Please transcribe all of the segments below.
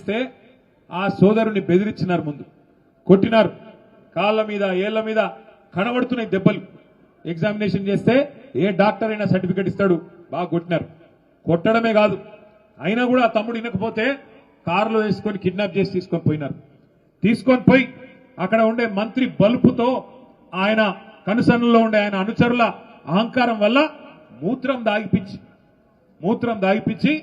చేస్తే ఆ సోదరుని బెదిరించినారు, ముందు కొట్టినారు, కాళ్ళ మీద ఏళ్ల మీద కనబడుతున్నాయి దెబ్బలు. ఎగ్జామినేషన్ చేస్తే ఏ డాక్టర్ అయినా సర్టిఫికెట్ ఇస్తాడు, బాగా కొట్టినారు. కొట్టడమే కాదు, అయినా కూడా ఆ తమ్ముడు వినకపోతే కారులో వేసుకొని కిడ్నాప్ చేసి తీసుకొని పోయినారు. తీసుకొని పోయి అక్కడ ఉండే మంత్రి బలుపుతో ఆయన కనుసన్నలో ఉండే ఆయన అనుచరుల అహంకారం వల్ల మూత్రం దాగిపించి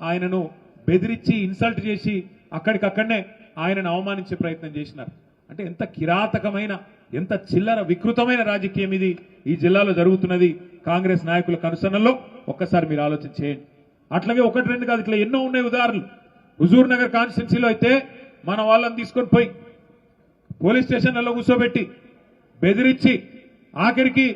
ఆయనను బెదిరించి ఇన్సల్ట్ చేసి అక్కడికక్కడనే ఆయనను అవమానించే ప్రయత్నం చేసినారు. అంటే ఎంత కిరాతకమైన, ఎంత చిల్లర వికృతమైన రాజకీయం ఇది ఈ జిల్లాలో జరుగుతున్నది కాంగ్రెస్ నాయకుల కనుసన్నలో. ఒక్కసారి మీరు ఆలోచన చేయండి. అట్లాగే ఒకటి రెండు కాదు, ఇట్లా ఎన్నో ఉన్నాయి ఉదాహరణలు. హుజూర్ నగర్ కాన్స్టిట్యున్సీలో అయితే మన వాళ్ళని తీసుకొని పోయి పోలీస్ స్టేషన్లలో కూర్చోబెట్టి బెదిరించి ఆఖరికి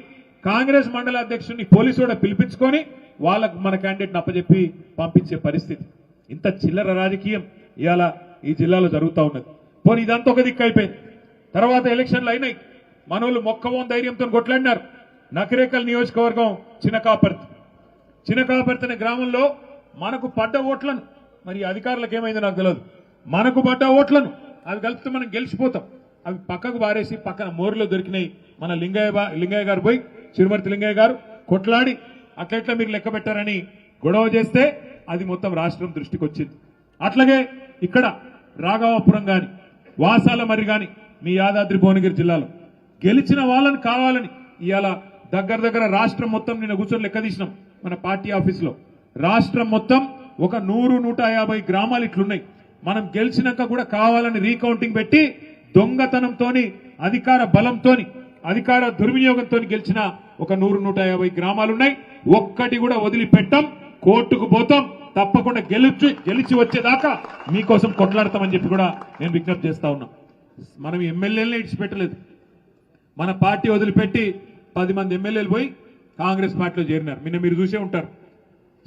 కాంగ్రెస్ మండల అధ్యక్షుడిని పోలీసు కూడా పిలిపించుకొని వాళ్ళకు మన క్యాండిడేట్ని అప్పచెప్పి పంపించే పరిస్థితి. ఇంత చిల్లర రాజకీయం ఇవాళ ఈ జిల్లాలో జరుగుతూ ఉన్నది. పోనీ ఇదంతా ఒక దిక్కు అయిపోయింది. తర్వాత ఎలక్షన్లు అయినాయి, మనోళ్ళు మొక్కవోన్ ధైర్యంతో కొట్లాడినారు. నకిరేకల్ నియోజకవర్గం చినకాపర్తి అనే గ్రామంలో మనకు పడ్డ ఓట్లను, మరి అధికారులకు ఏమైందో నాకు తెలియదు, మనకు పడ్డ ఓట్లను అవి కలిపితే మనం గెలిచిపోతాం, అవి పక్కకు బారేసి పక్కన మోరులో దొరికినాయి. మన లింగయ్య గారు పోయి, చిరుమర్తి లింగయ్య గారు కొట్లాడి అట్లెట్లా మీరు లెక్క పెట్టారని గొడవ చేస్తే అది మొత్తం రాష్ట్రం దృష్టికి వచ్చింది. అట్లాగే ఇక్కడ రాఘవాపురం గాని, వాసాల మరి గాని, మీ యాదాద్రి భువనగిరి జిల్లాలో గెలిచిన వాళ్ళని కావాలని ఇవాళ దగ్గర రాష్ట్రం మొత్తం నిన్న కూర్చొని లెక్క తీసినాం మన పార్టీ ఆఫీసులో. రాష్ట్రం మొత్తం ఒక 100-150 గ్రామాలు ఇట్లున్నాయి. మనం గెలిచినాక కూడా కావాలని రీకౌంటింగ్ పెట్టి దొంగతనంతోని, అధికార బలంతోని, అధికార దుర్వినియోగంతో గెలిచిన ఒక 100-150 గ్రామాలున్నాయి. ఒక్కటి కూడా వదిలిపెట్టాం, కోర్టుకు పోతాం, తప్పకుండా గెలిచి వచ్చేదాకా మీకోసం కొట్లాడతామని చెప్పి కూడా నేను విజ్ఞప్తి చేస్తా ఉన్నా. మనం ఎమ్మెల్యేలనే ఇడిచిపెట్టలేదు. మన పార్టీ వదిలిపెట్టి 10 మంది ఎమ్మెల్యేలు పోయి కాంగ్రెస్ పార్టీలో చేరినారు. మీరు చూసే ఉంటారు.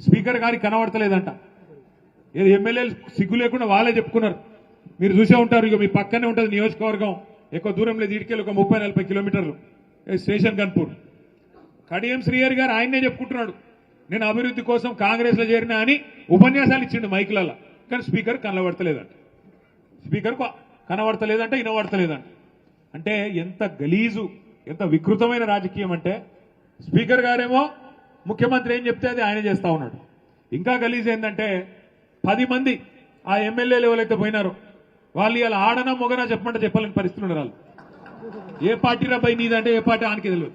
స్పీకర్ గారికి కనబడతలేదంట, ఏది ఎమ్మెల్యేలు సిగ్గు లేకుండా వాళ్ళే చెప్పుకున్నారు. మీరు చూసే ఉంటారు. ఇక మీ పక్కనే ఉంటుంది నియోజకవర్గం, ఎక్కువ దూరం లేదు, ఇటుకెళ్ళి ఒక 30-40 కిలోమీటర్లు స్టేషన్ గన్పూర్. కడియం శ్రీహరి గారు ఆయన్నే చెప్పుకుంటున్నాడు, నేను అభివృద్ధి కోసం కాంగ్రెస్ లో చేరినా అని ఉపన్యాసాలు ఇచ్చిండు మైకులలో. కానీ స్పీకర్ కనబడతలేదంట, వినబడతలేదంట. అంటే ఎంత గలీజు, ఎంత వికృతమైన రాజకీయం అంటే, స్పీకర్ గారేమో ముఖ్యమంత్రి ఏం చెప్తే అది ఆయన చేస్తా ఉన్నాడు. ఇంకా గలీజ్ ఏంటంటే 10 మంది ఆ ఎమ్మెల్యేలు ఎవరైతే పోయినారో వాళ్ళు ఇలా ఆడనా మొగనా చెప్పమంటే చెప్పాలని పరిస్థితులు ఉన్నారు. వాళ్ళు ఏ పార్టీ రాబాయి నీదంటే ఏ పార్టీ ఆనికి తెలియదు.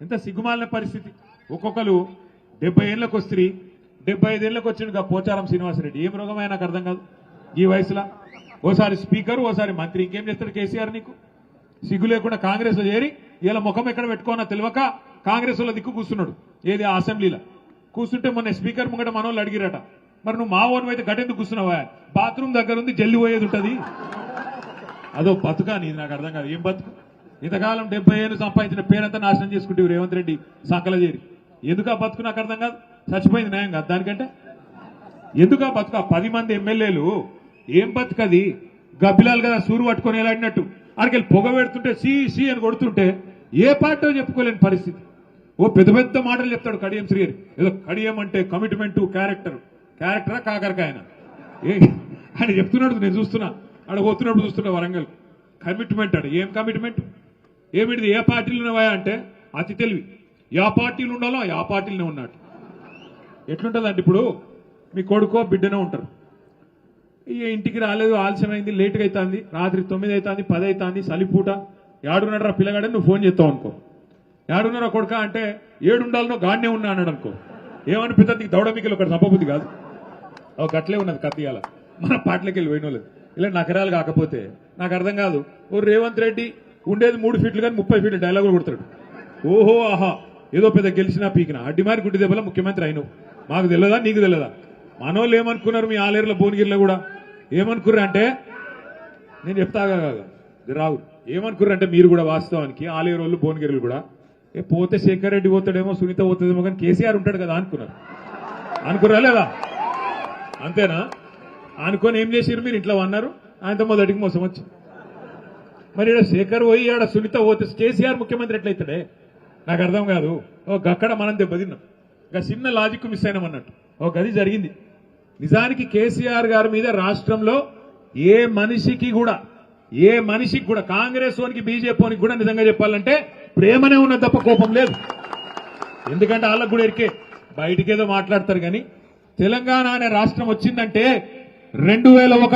ఎంత సిగ్గుమాలిన పరిస్థితి. ఒక్కొక్కరు 70 ఏళ్ళకి వస్తుంది, 75 ఏళ్ళకి వచ్చిండు పోచారం శ్రీనివాసరెడ్డి. ఏం రోగమైనా నాకు అర్థం కాదు ఈ వయసులో. ఓసారి స్పీకర్, ఓసారి మంత్రి, ఇంకేం చేస్తాడు కేసీఆర్? నీకు సిగ్గు లేకుండా కాంగ్రెస్ లో చేరి ఇలా ముఖం ఎక్కడ పెట్టుకోనా తెలియక కాంగ్రెస్ లో దిక్కు కూర్చున్నాడు. ఏది అసెంబ్లీలో కూర్చుంటే మొన్న స్పీకర్ ముంగట మనోళ్ళు అడిగిరట, మరి నువ్వు మా ఓన్ అయితే గట్టెందుకు కూర్చున్నావా? బాత్రూమ్ దగ్గర ఉంది, జల్లి పోయేది ఉంటుంది. అదో బతుకా నీది? నాకు అర్థం కాదు. ఏం బతుకు? ఇంతకాలం 70 ఏళ్ళు సంపాదించిన పేరంతా నాశనం చేసుకుంటే రేవంత్ రెడ్డి సంకల చేరి. ఎందుకు ఆ బతుకు? నాకు అర్థం కాదు. చచ్చిపోయింది న్యాయం కాదు దానికంటే. ఎందుకు ఆ బతుకు? 10 మంది ఎమ్మెల్యేలు ఏం బతుకది? గబ్బిలాలు కదా సూరు పట్టుకొని ఎలాడినట్టు అక్కడికి పొగ పెడుతుంటే సి అని కొడుతుంటే ఏ పార్టీ చెప్పుకోలేని పరిస్థితి. ఓ పెద్ద మాటలు చెప్తాడు కడియం శ్రీహరి. ఏదో కడియం అంటే కమిట్మెంట్, క్యారెక్టరా కాకరకాయన ఆయన చెప్తున్నాడు. నేను చూస్తున్నా, ఆడ పోతున్నప్పుడు చూస్తున్నా వరంగల్. కమిట్మెంట్ అడు. ఏం కమిట్మెంట్? ఏమిటిది? ఏ పార్టీలు ఉన్నావా అంటే అతి తెలివి. యా పార్టీలు ఉండాలో ఆ పార్టీలోనే ఉన్నాడు. ఎట్లుంటుందంటే ఇప్పుడు మీ కొడుకో బిడ్డనే ఉంటారు, ఇక ఇంటికి రాలేదు, ఆలస్యమైంది, లేటుగా అవుతుంది, రాత్రి 9 అవుతుంది, 10 అవుతుంది, సలిపూట, ఏడున్నాడు రా పిల్లగాడని నువ్వు ఫోన్ చేస్తావు అనుకో. ఏడున్నారా కొడుక అంటే 7 ఉండాలనో గాడినే ఉన్నా అన్నాడు అనుకో. ఏమనిపిస్తుంది? దౌడమికలు ఒకటి తప్పబుద్ధి కాదు. ఒక అట్లే ఉన్నది కత్తియాల మన పాటలకి వెళ్ళి పోయిన లేదు. ఇలా నకరాలు కాకపోతే నాకు అర్థం కాదు. ఓ రేవంత్ రెడ్డి ఉండేది 3 ఫీట్లు కానీ 30 ఫీట్లు డైలాగులు కొడతాడు. ఓహో ఆహా ఏదో పెద్ద గెలిచినా పీకినా అడ్డిమారి గుడ్డి దెబ్బల ముఖ్యమంత్రి అయినవు. మాకు తెలియదా? నీకు తెలియదా? మనోళ్ళు ఏమనుకున్నారు? మీ ఆలేరులో భువనగిరిలో కూడా ఏమనుకుర్రు అంటే, నేను చెప్తాగా రావు, ఏమనుకుర్రు అంటే మీరు కూడా వాస్తవానికి ఆలేరు వాళ్ళు భువనగిరిలు కూడా పోతే శేఖర్ రెడ్డి పోతాడేమో, సునీత పోతుందేమో, కానీ కేసీఆర్ ఉంటాడు కదా అనుకురా లేదా? అంతేనా? అనుకొని ఏం చేసారు మీరు? ఇంట్లో అన్నారు, ఆయనతో మొదటికి మోసం వచ్చి. మరి ఇక్కడ శేఖర్ పోయి ఆడ సునీత పోతే కేసీఆర్ ముఖ్యమంత్రి ఎట్లయితాడే? నాకు అర్థం కాదు. ఓ గక్కడ మనం దెబ్బతిన్నాం. ఇక చిన్న లాజిక్ మిస్ అయినాం అన్నట్టు. ఒక గది జరిగింది. నిజానికి కేసీఆర్ గారి మీద రాష్ట్రంలో ఏ మనిషికి కూడా కాంగ్రెస్ వానికి బీజేపీ వానికి కూడా నిజంగా చెప్పాలంటే ప్రేమనే ఉన్నది తప్ప కోపం లేదు. ఎందుకంటే వాళ్ళకు కూడా ఎరికే బయటికేదో మాట్లాడతారు కానీ తెలంగాణ అనే రాష్ట్రం వచ్చిందంటే 2001